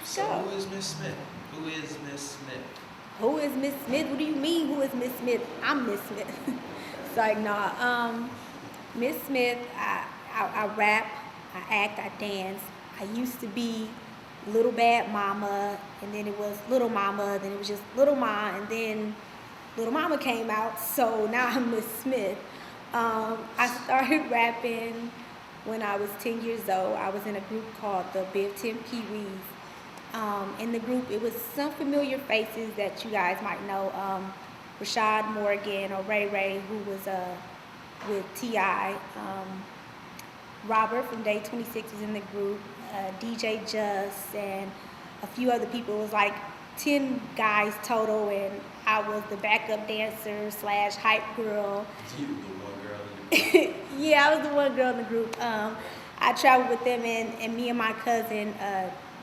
Let's So go. who is Miss Smith? Who is Miss Smith? Who is Miss Smith? What do you mean? Who is Miss Smith? I'm Miss Smith. It's like, nah. Miss Smith. I rap. I act. I dance. I used to be Little Bad Mama, and then it was Little Mama. Then it was just Little Ma, and then Little Mama came out. So now I'm Miss Smith. I started rapping when I was 10 years old. I was in a group called the Biv 10 Pee Wees. In the group, it was some familiar faces that you guys might know. Rashad Morgan or Ray Ray, who was with T.I. Robert from Day 26 was in the group. DJ Just and a few other people. It was like 10 guys total, and I was the backup dancer / hype girl. You the one girl in the group. Yeah, I was the one girl in the group. I traveled with them and me and my cousin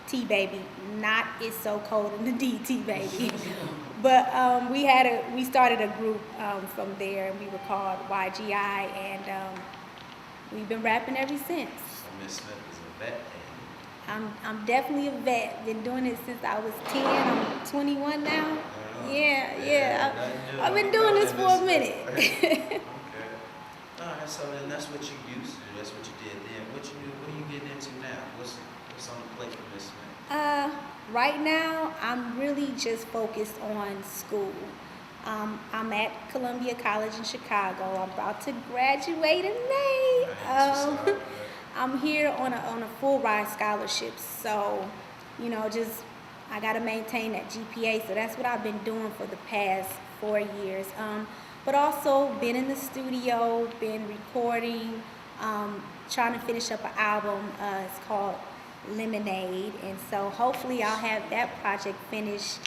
T-Baby. Not It's So Cold in the D, T-Baby. But we started a group from there, and we were called YGI, and we've been rapping ever since. So Miss Smith is a vet. I'm definitely a vet. Been doing it since I was 10. I'm 21 now. Yeah. I've been doing this for a minute. Okay. All right. So then that's what you used to do. That's what you did then. What are you getting into now? What's on the plate for Miss Smith? Right now, I'm really just focused on school. I'm at Columbia College in Chicago. I'm about to graduate in May. I'm here on a full ride scholarship, so I gotta maintain that GPA. So that's what I've been doing for the past 4 years. But also been in the studio, been recording, trying to finish up an album. It's called Lemonade, and so hopefully I'll have that project finished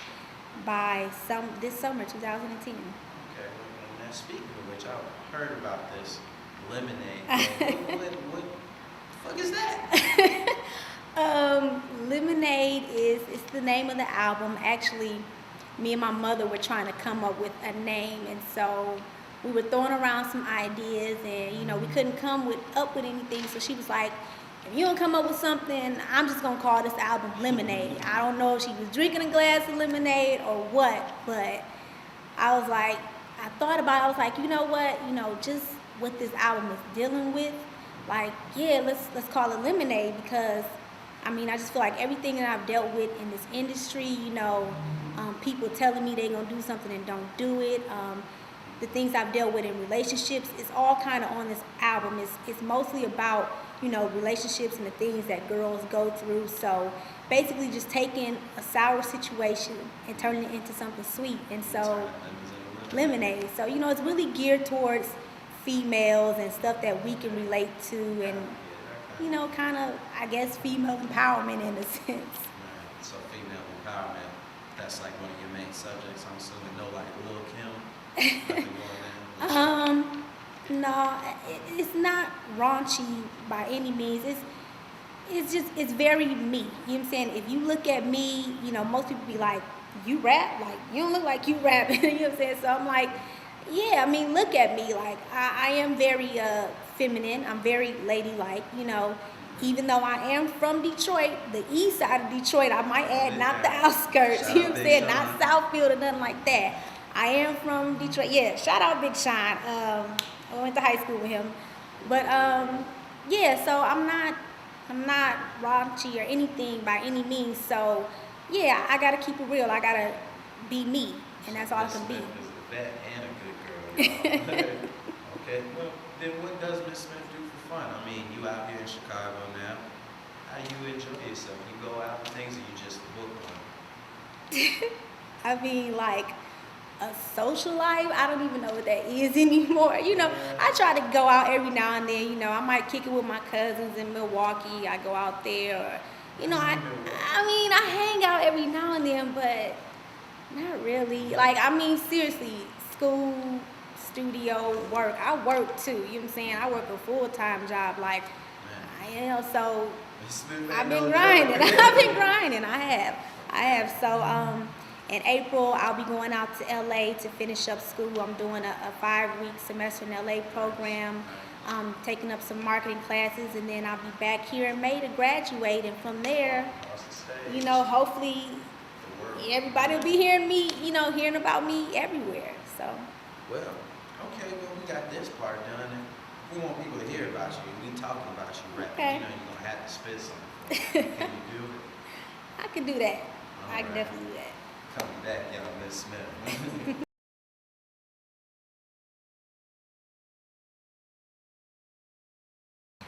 by this summer, 2010. Okay. Now speaking of which, I heard about this Lemonade. What the fuck is that? Lemonade is the name of the album. Actually, me and my mother were trying to come up with a name, and so we were throwing around some ideas, and we couldn't come up with anything. So she was like, if you don't come up with something, I'm just gonna call this album Lemonade. I don't know if she was drinking a glass of lemonade or what, but I was like, I thought about it. I was like, you know what? Just what this album is dealing with, like, yeah, let's call it Lemonade, because I just feel like everything that I've dealt with in this industry, people telling me they're gonna do something and don't do it. The things I've dealt with in relationships, it's all kind of on this album. It's mostly about relationships and the things that girls go through. So basically just taking a sour situation and turning it into something sweet. And so Lemonade. So it's really geared towards females and stuff that we can relate to, and kind of, I guess, female empowerment in a sense. So female empowerment, that's like one of your main subjects. I'm assuming like Lil Kim. Nothing going down. No, it's not raunchy by any means. It's very me. You know what I'm saying? If you look at me, most people be like, you rap? Like, you don't look like you rap. You know what I'm saying? So I'm like, yeah, look at me. Like, I am very feminine. I'm very ladylike, Even though I am from Detroit, the east side of Detroit, I might add, not the outskirts. You know what I'm saying? Not Southfield or nothing like that. I am from Detroit. Yeah, shout out Big Sean. I went to high school with him. But yeah, so I'm not raunchy or anything by any means. So yeah, I gotta keep it real. I gotta be me, and that's all I can be. Miss Smith is a vet and a good girl. Okay, well then what does Miss Smith do for fun? You out here in Chicago now. How do you enjoy yourself? You go out and things, or you just book one? Like a social life, I don't even know what that is anymore. I try to go out every now and then. I might kick it with my cousins in Milwaukee. I go out there, or I hang out every now and then, but not really. Like, seriously, school, studio, work. I work too. You know what I'm saying? I work a full-time job. Like, so I've been grinding. I've been grinding. I have. So, in April, I'll be going out to LA to finish up school. I'm doing a 5-week semester in LA program. taking up some marketing classes, and then I'll be back here in May to graduate. And from there, Across the stage. hopefully The world. everybody will be hearing me, hearing about me everywhere. So, Well, okay, well, we got this part done. And we want people to hear about you. We talking about you rapping. Okay. You're going to have to spit something. Can you do it? I can do that. I can Alright. definitely do that. Coming back, y'all, Miss Smith.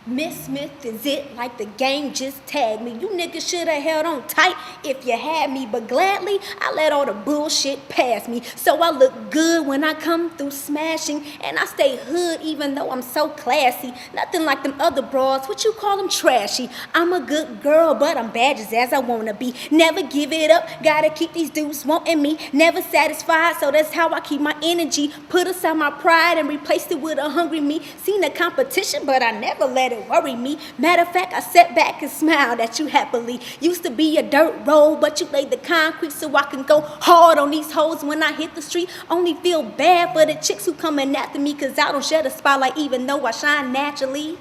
Miss Smith is it, like the game just tagged me. You niggas should have held on tight if you had me, but gladly I let all the bullshit pass me. So I look good when I come through smashing, and I stay hood even though I'm so classy. Nothing like them other broads, what you call them, trashy. I'm a good girl, but I'm bad just as I wanna be. Never give it up, gotta keep these dudes wanting me. Never satisfied, so that's how I keep my energy. Put aside my pride and replaced it with a hungry me. Seen the competition, but I never let it worry me. Matter of fact, I sat back and smiled at you happily. Used to be a dirt road, but you laid the concrete so I can go hard on these hoes when I hit the street. Only feel bad for the chicks who coming after me, cause I don't share the spotlight even though I shine naturally.